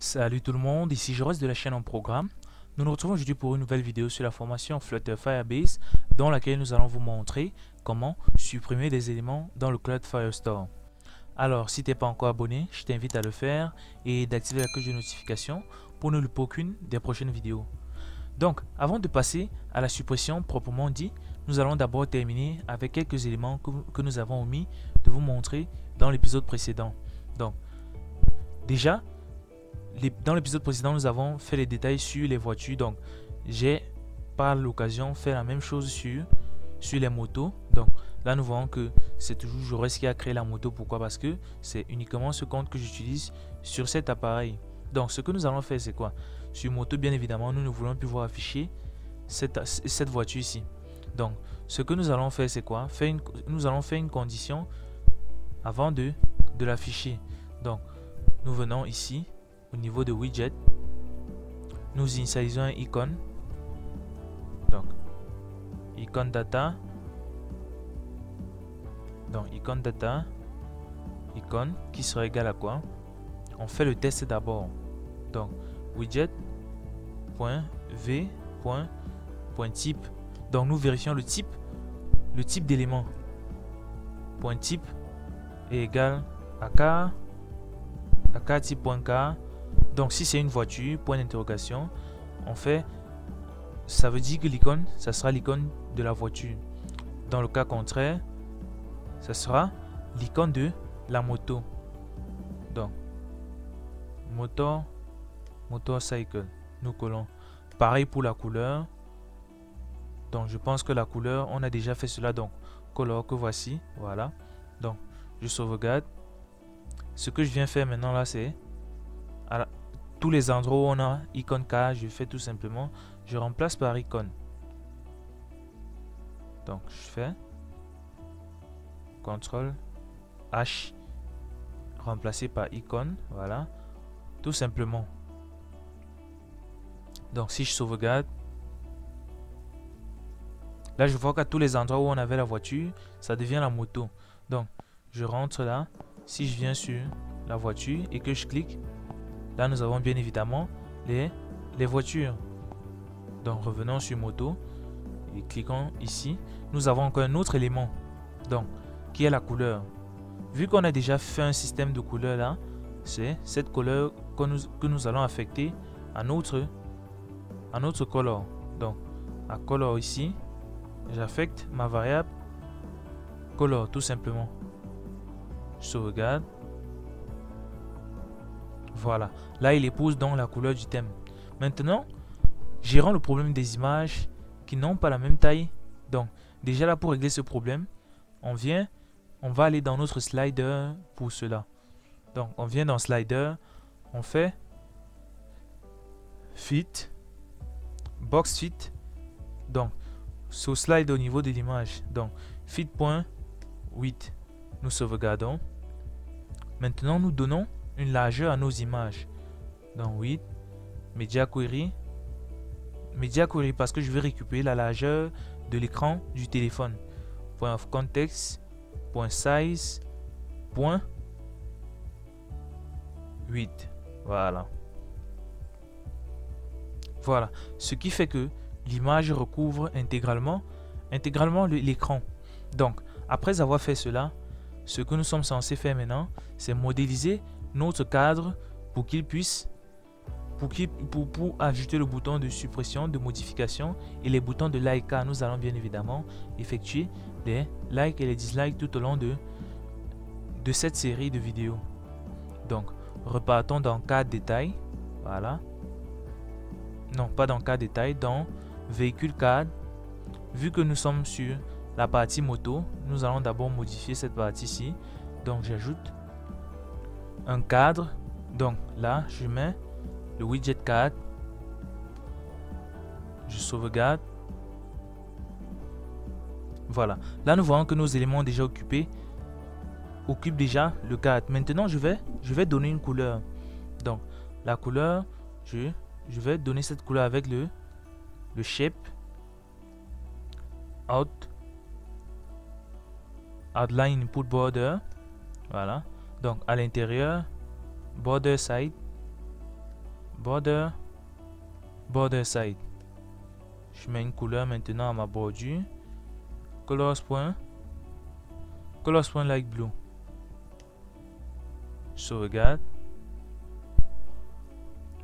Salut tout le monde, ici Joris de la chaîne en programme. Nous nous retrouvons aujourd'hui pour une nouvelle vidéo sur la formation Flutter Firebase dans laquelle nous allons vous montrer comment supprimer des éléments dans le Cloud Firestore. Alors, si tu n'es pas encore abonné, je t'invite à le faire et d'activer la cloche de notification pour ne louper aucune des prochaines vidéos. Donc, avant de passer à la suppression proprement dit, nous allons d'abord terminer avec quelques éléments que nous avons omis de vous montrer dans l'épisode précédent. Donc, déjà, dans l'épisode précédent, nous avons fait les détails sur les voitures. Donc, j'ai par l'occasion fait la même chose sur les motos. Donc, là, nous voyons que c'est toujours Joris qui a créé la moto. Pourquoi? Parce que c'est uniquement ce compte que j'utilise sur cet appareil. Donc, ce que nous allons faire, c'est quoi? Sur moto, bien évidemment, nous ne voulons plus voir afficher cette voiture ici. Donc, ce que nous allons faire, c'est quoi? Nous allons faire une condition avant de l'afficher. Donc, nous venons ici. Au niveau de widget, nous initialisons un icône. Donc, icône data. Donc, icône data. Icône qui sera égal à quoi? On fait le test d'abord. Donc, widget.v.type. Donc, nous vérifions le type d'élément. Point type est égal à car type.car. Donc, si c'est une voiture, point d'interrogation, on fait, ça veut dire que l'icône, ça sera l'icône de la voiture. Dans le cas contraire, ça sera l'icône de la moto. Donc, motorcycle, nous collons. Pareil pour la couleur. Donc, je pense que la couleur, on a déjà fait cela. Donc, color que voici, voilà. Donc, je sauvegarde. Ce que je viens faire maintenant là, c'est tous les endroits où on a icône car, je fais tout simplement, je remplace par icône. Donc je fais CTRL H, remplacer par icône, voilà, tout simplement. Donc si je sauvegarde, là je vois qu'à tous les endroits où on avait la voiture, ça devient la moto. Donc je rentre là, si je viens sur la voiture et que je clique, là, nous avons bien évidemment les voitures. Donc, revenons sur moto et cliquons ici. Nous avons encore un autre élément, donc, qui est la couleur. Vu qu'on a déjà fait un système de couleurs là, c'est cette couleur que nous allons affecter à notre color. Donc, à color ici, j'affecte ma variable color tout simplement. Je sauvegarde. Voilà, là il épouse donc la couleur du thème. Maintenant, gérons le problème des images qui n'ont pas la même taille. Donc, déjà là pour régler ce problème, on va aller dans notre slider pour cela. Donc, on vient dans slider, on fait fit, box fit. Donc, sur slide au niveau de l'image. Donc, fit.8, nous sauvegardons. Maintenant, nous donnons une largeur à nos images. Donc 8, Media Query parce que je vais récupérer la largeur de l'écran du téléphone. Point of context, point size, point 8. Voilà. Voilà. Ce qui fait que l'image recouvre intégralement l'écran. Donc, après avoir fait cela, ce que nous sommes censés faire maintenant, c'est modéliser notre cadre pour qu'il puisse pour ajouter le bouton de suppression, de modification et les boutons de like, car nous allons bien évidemment effectuer les likes et les dislikes tout au long de cette série de vidéos. Donc repartons dans cadre détail, voilà, non pas dans cadre détail, dans véhicule cadre. Vu que nous sommes sur la partie moto, nous allons d'abord modifier cette partie-ci. Donc j'ajoute un cadre. Donc là, je mets le widget cadre. Je sauvegarde. Voilà. Là, nous voyons que nos éléments déjà occupés occupent déjà le cadre. Maintenant, je vais donner une couleur. Donc, la couleur, je vais donner cette couleur avec le shape outline input border. Voilà. Donc, à l'intérieur, border side, border side. Je mets une couleur maintenant à ma bordure. Colors point light blue. Je sauvegarde.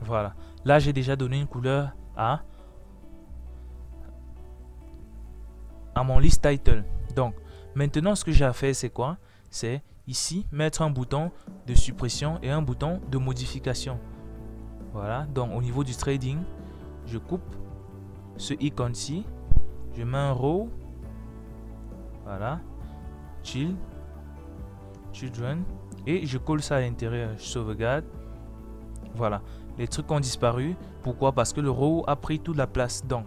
Voilà. Là, j'ai déjà donné une couleur à mon list title. Donc, maintenant, ce que j'ai à faire, c'est quoi? C'est ici, mettre un bouton de suppression et un bouton de modification. Voilà. Donc, au niveau du trading, je coupe ce icône-ci. Je mets un row. Voilà. Children. Et je colle ça à l'intérieur. Je sauvegarde. Voilà. Les trucs ont disparu. Pourquoi? Parce que le row a pris toute la place. Donc,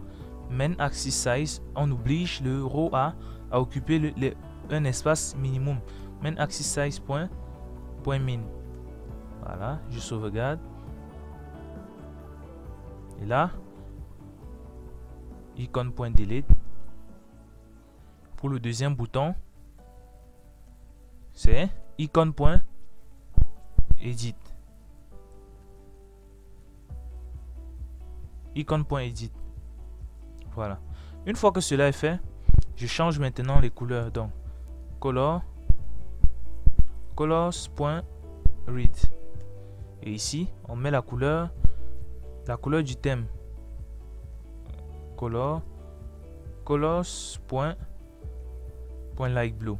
main axis size, on oblige le row à occuper un espace minimum. Main axis size point min. Voilà. Je sauvegarde. Et là, icône.delete. Pour le deuxième bouton, c'est icône.edit. Icône.edit. Voilà. Une fois que cela est fait, je change maintenant les couleurs. Donc, colors.read. Et ici, on met la couleur du thème. Colors.light blue.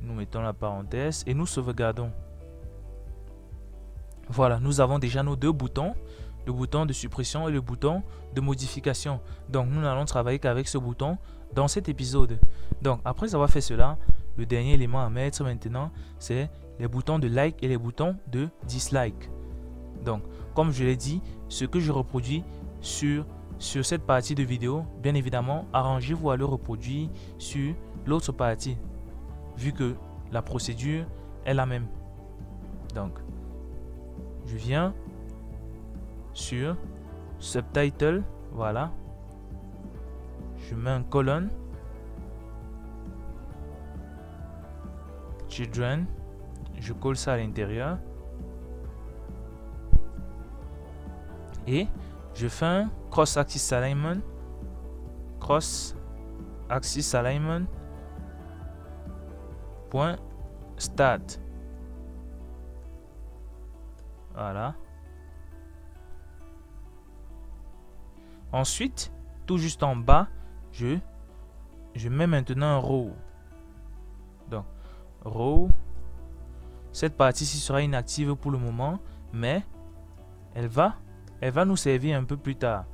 Nous mettons la parenthèse et nous sauvegardons. Voilà, nous avons déjà nos deux boutons, le bouton de suppression et le bouton de modification. Donc, nous n'allons travailler qu'avec ce bouton dans cet épisode. Donc, après avoir fait cela, le dernier élément à mettre maintenant, c'est les boutons de like et les boutons de dislike. Donc, comme je l'ai dit, ce que je reproduis sur cette partie de vidéo, bien évidemment, arrangez-vous à le reproduire sur l'autre partie, vu que la procédure est la même. Donc, je viens sur subtitle, voilà. Je mets un colonne. Children. Je colle ça à l'intérieur. Et je fais un cross-axis alignment. Cross-axis alignment. Point start. Voilà. Ensuite, tout juste en bas, je mets maintenant un row. Donc, row. Cette partie-ci sera inactive pour le moment, mais elle va nous servir un peu plus tard.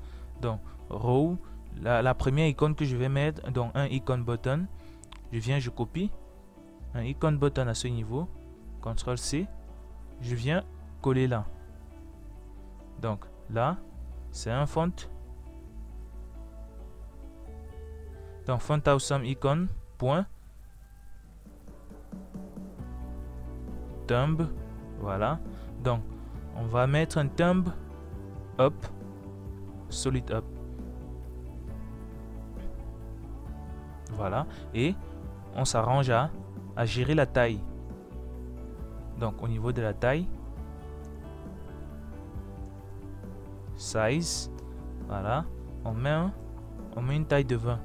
Donc, row, la première icône que je vais mettre, donc un icon button. Je copie un icon button à ce niveau. CTRL-C. Je viens coller là. Donc, là, c'est un font. Donc, font awesome icon. Point. Thumb. Voilà. Donc, on va mettre un thumb up. Solid up. Voilà. Et on s'arrange à gérer la taille. Donc, au niveau de la taille. Size. Voilà. On met une taille de 20.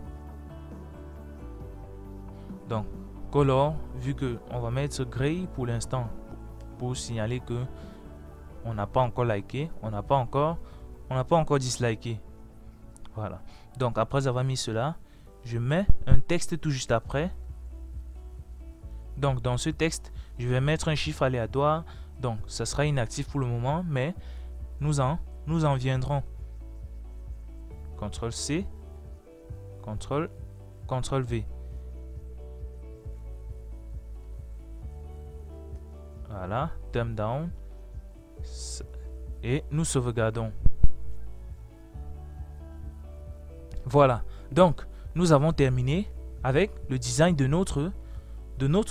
Donc, color, vu que on va mettre gray pour l'instant, pour signaler que on n'a pas encore liké, on n'a pas encore disliké. Voilà. Donc, après avoir mis cela, je mets un texte tout juste après. Donc, dans ce texte, je vais mettre un chiffre aléatoire. Donc, ça sera inactif pour le moment, mais nous en viendrons. CTRL-C, CTRL-V. Voilà, thumb down. Et nous sauvegardons. Voilà, donc nous avons terminé avec le design de notre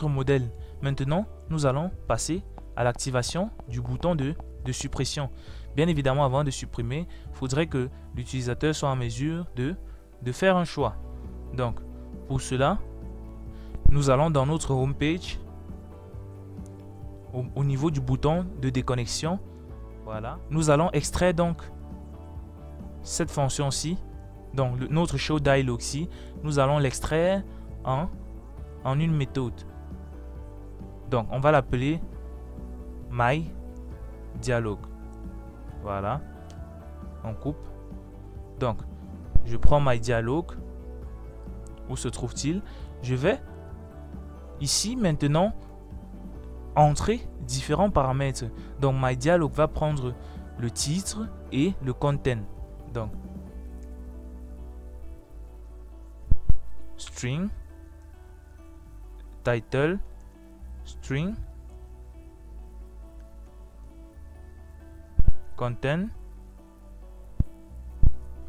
modèle. Maintenant, nous allons passer à l'activation du bouton de suppression. Bien évidemment, avant de supprimer, il faudrait que l'utilisateur soit en mesure de faire un choix. Donc, pour cela, nous allons dans notre home page. Au niveau du bouton de déconnexion, Voilà. Nous allons extraire donc cette fonction-ci. Donc notre show dialog-ci, nous allons l'extraire en une méthode. Donc on va l'appeler myDialog. Voilà. On coupe. Donc je prends myDialog. Où se trouve-t-il? Je vais ici maintenant entrer différents paramètres. Donc myDialog va prendre le titre et le content. Donc string, title, string, content.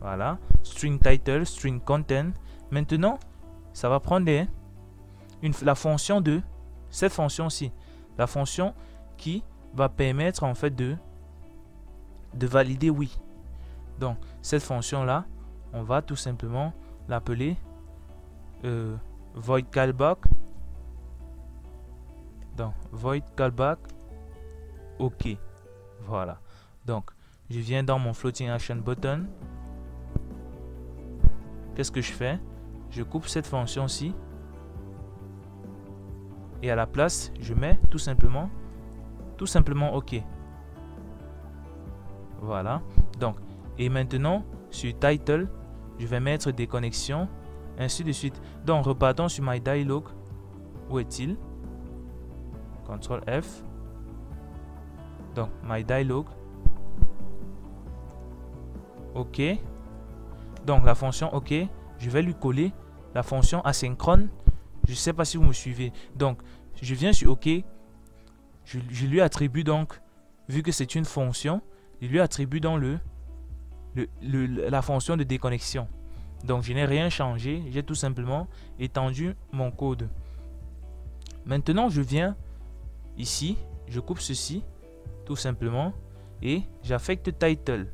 Voilà, string title, string content. Maintenant, ça va prendre la fonction de cette fonction-ci. La fonction qui va permettre en fait de valider oui. Donc, cette fonction-là, on va tout simplement l'appeler void callback. Donc, void callback OK. Voilà. Donc, je viens dans mon floating action button. Qu'est-ce que je fais? Je coupe cette fonction-ci. Et à la place, je mets tout simplement OK. Voilà. Donc, et maintenant, sur title, je vais mettre des connexions, ainsi de suite. Donc, repartons sur myDialog. Où est-il? CTRL F. Donc, myDialog. OK. Donc, la fonction OK, je vais lui coller la fonction asynchrone. Je ne sais pas si vous me suivez. Donc, je viens sur OK. Je lui attribue donc, vu que c'est une fonction, je lui attribue dans la fonction de déconnexion. Donc, je n'ai rien changé. J'ai tout simplement étendu mon code. Maintenant, je viens ici. Je coupe ceci, tout simplement. Et j'affecte title.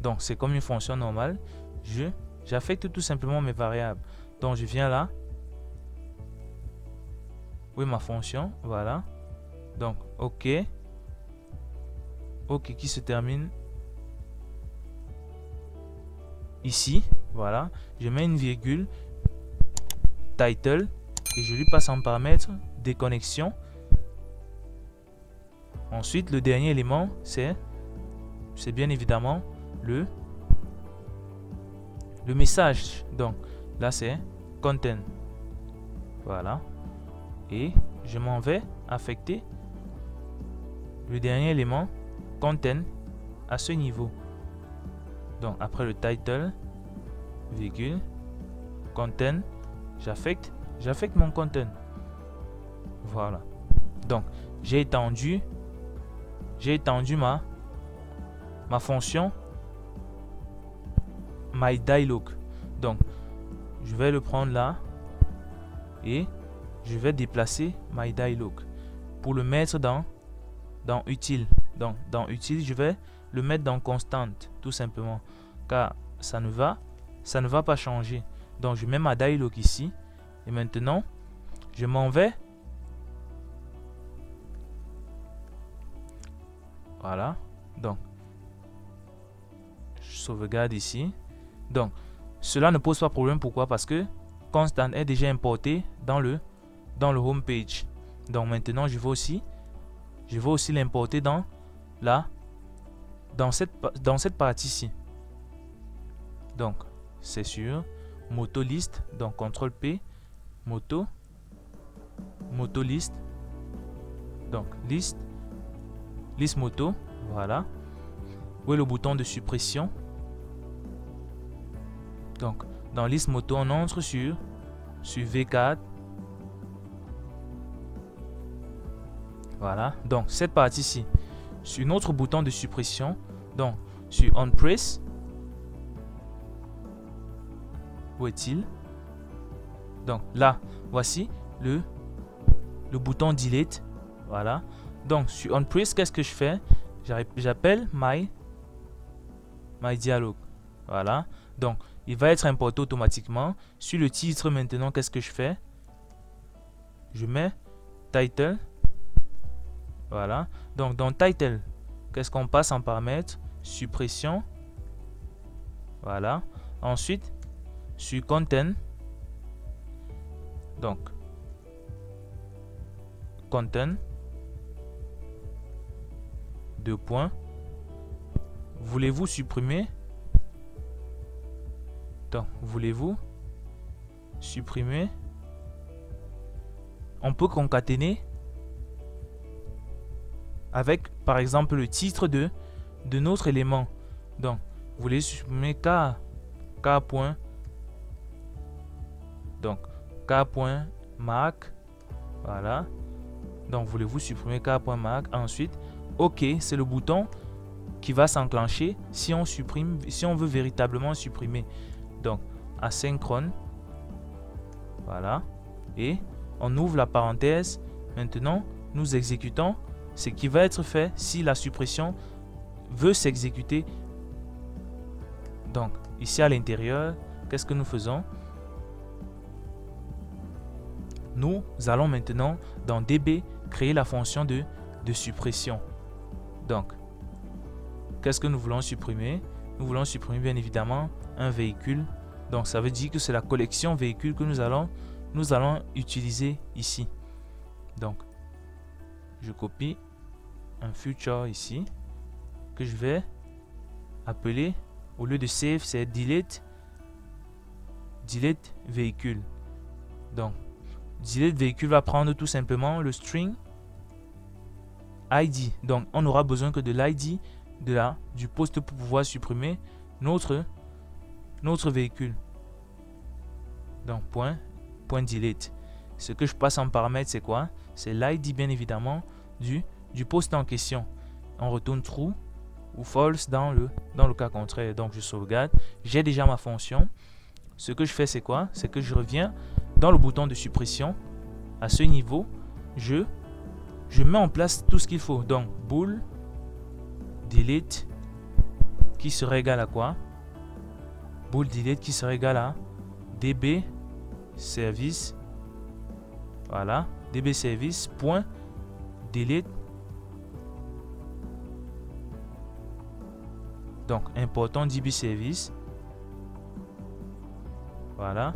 Donc, c'est comme une fonction normale. J'affecte tout simplement mes variables. Donc, je viens là. Oui, ma fonction. Voilà. Donc, OK. OK qui se termine ici. Voilà. Je mets une virgule. Title. Et je lui passe en paramètre déconnexion. Ensuite, le dernier élément, c'est bien évidemment le message. Donc, là, c'est content. Voilà. Et je m'en vais affecter le dernier élément content à ce niveau. Donc, après le title, virgule, content, j'affecte mon content. Voilà. Donc, j'ai étendu ma fonction myDialog. Donc, je vais le prendre là et je vais déplacer myDialog pour le mettre dans utile. Donc, dans utile, je vais le mettre dans constante, tout simplement, car ça ne va pas changer. Donc, je mets myDialog ici et maintenant, je m'en vais. Voilà. Donc, je sauvegarde ici. Donc, cela ne pose pas problème. Pourquoi? Parce que constant est déjà importé dans le home page. Donc maintenant, je vais aussi l'importer dans cette partie-ci. Donc, c'est sur moto list. Donc, CTRL P, moto list. Donc, list moto. Voilà. Où est le bouton de suppression? Donc, dans list moto, on entre sur V4. Voilà. Donc, cette partie-ci, sur notre bouton de suppression, donc, sur onPress. Où est-il? Donc, là, voici le bouton delete. Voilà. Donc, sur onPress, qu'est-ce que je fais? J'appelle myDialog. Voilà. Donc, il va être importé automatiquement. Sur le titre, maintenant, qu'est-ce que je fais? Je mets title. Voilà. Donc, dans title, qu'est-ce qu'on passe en paramètre? Suppression. Voilà. Ensuite, sur content. Donc, content. 2 points. Voulez-vous supprimer? Donc, voulez-vous supprimer? On peut concaténer avec, par exemple, le titre de notre élément. Donc, vous voulez supprimer k point. Donc, k.mark. Voilà. Donc, voulez-vous supprimer k.mark? Ensuite, OK, c'est le bouton qui va s'enclencher si on supprime, si on veut véritablement supprimer. Donc, asynchrone. Voilà. Et on ouvre la parenthèse. Maintenant, nous exécutons ce qui va être fait si la suppression veut s'exécuter. Donc, ici à l'intérieur, qu'est-ce que nous faisons? Nous allons maintenant dans DB créer la fonction de suppression. Donc, qu'est-ce que nous voulons supprimer? Nous voulons supprimer bien évidemment un véhicule. Donc, ça veut dire que c'est la collection véhicule que nous allons utiliser ici. Donc, je copie un future ici que je vais appeler, au lieu de save, c'est delete véhicule. Donc, delete véhicule va prendre tout simplement le string ID. Donc, on n'aura besoin que de l'ID du poste pour pouvoir supprimer notre véhicule. Donc, point delete. Ce que je passe en paramètre, c'est quoi? C'est l'ID bien évidemment du poste en question. On retourne true ou false dans le cas contraire. Donc, je sauvegarde. J'ai déjà ma fonction. Ce que je fais, c'est quoi? C'est que je reviens dans le bouton de suppression. À ce niveau, je mets en place tout ce qu'il faut. Donc, bool delete qui serait égal à quoi? Bool delete qui serait égal à db service. Voilà, db service point delete. Donc, important db service. Voilà.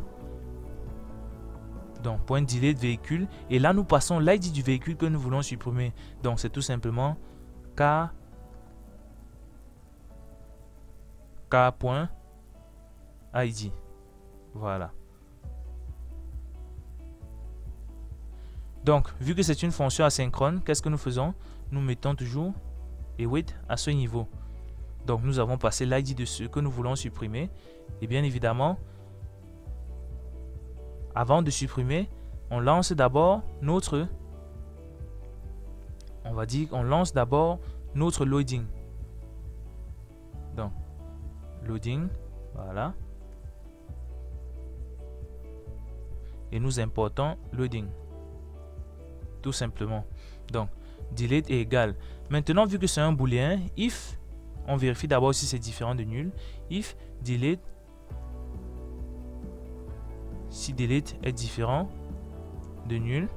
Donc, point delete véhicule. Et là, nous passons l'ID du véhicule que nous voulons supprimer. Donc, c'est tout simplement k.id. Voilà. Donc, vu que c'est une fonction asynchrone, qu'est-ce que nous faisons? Nous mettons toujours await à ce niveau. Donc, nous avons passé l'ID de ce que nous voulons supprimer. Et bien évidemment, avant de supprimer, on lance d'abord notre... On va dire qu'on lance d'abord notre loading. Donc, loading, voilà. Et nous importons loading. Tout simplement. Donc, delete est égal. Maintenant, vu que c'est un booléen, if, on vérifie d'abord si c'est différent de nul. If delete, si delete est différent de nul,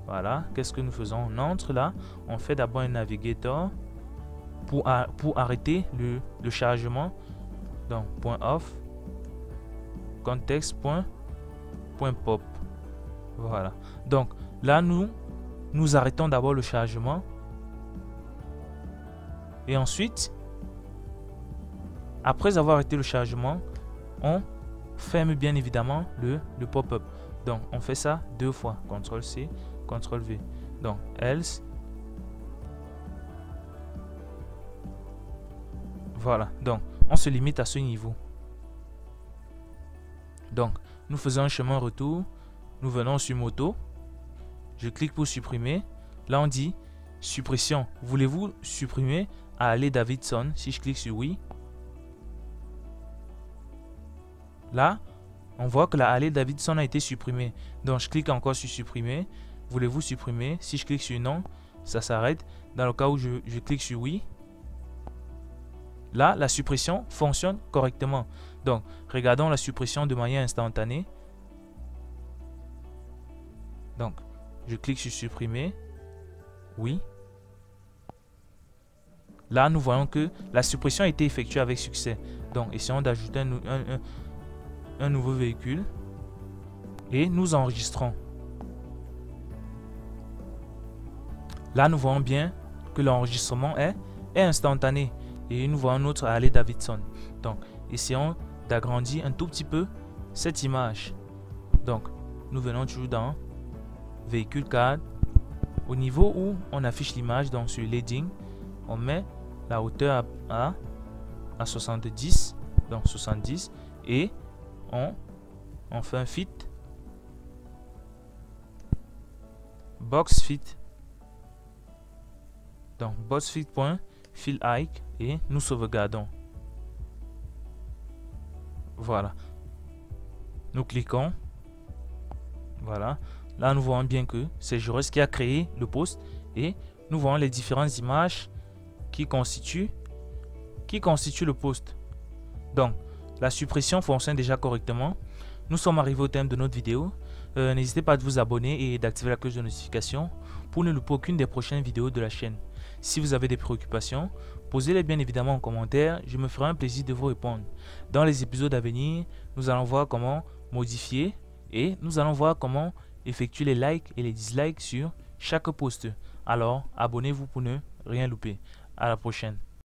voilà, qu'est-ce que nous faisons? On entre là, on fait d'abord un navigator pour arrêter le chargement. Donc, point off, context, point pop. Voilà. Donc, là, nous arrêtons d'abord le chargement. Et ensuite, après avoir arrêté le chargement, on ferme bien évidemment le pop-up. Donc, on fait ça 2 fois. CTRL-C, CTRL-V. Donc, else. Voilà. Donc, on se limite à ce niveau. Donc, nous faisons un chemin retour. Nous venons sur moto. Je clique pour supprimer. Là, on dit suppression. Voulez-vous supprimer à Harley-Davidson? Si je clique sur oui. Là, on voit que la Harley-Davidson a été supprimée. Donc, je clique encore sur supprimer. Voulez-vous supprimer? Si je clique sur non, ça s'arrête. Dans le cas où je clique sur oui, là, la suppression fonctionne correctement. Donc, regardons la suppression de manière instantanée. Donc, je clique sur supprimer. Oui. là nous voyons que la suppression a été effectuée avec succès. Donc essayons d'ajouter un nouveau véhicule et nous enregistrons. Là nous voyons bien que l'enregistrement est instantané et nous voyons notre Harley Davidson. Donc essayons d'agrandir un tout petit peu cette image. Donc nous venons toujours dans véhicule card. Au niveau où on affiche l'image, donc sur l'heading, on met la hauteur à 70, donc 70, et on fait un fit, box fit, donc box fit point fill height, et nous sauvegardons. Voilà, nous cliquons. Voilà, là nous voyons bien que c'est Jaurès qui a créé le post et nous voyons les différentes images qui constituent le post. Donc la suppression fonctionne déjà correctement. Nous sommes arrivés au thème de notre vidéo. N'hésitez pas à vous abonner et d'activer la cloche de notification pour ne louper aucune des prochaines vidéos de la chaîne. Si vous avez des préoccupations, posez-les bien évidemment en commentaire, je me ferai un plaisir de vous répondre. Dans les épisodes à venir, nous allons voir comment modifier et nous allons voir comment effectuer les likes et les dislikes sur chaque post. Alors, abonnez-vous pour ne rien louper. À la prochaine.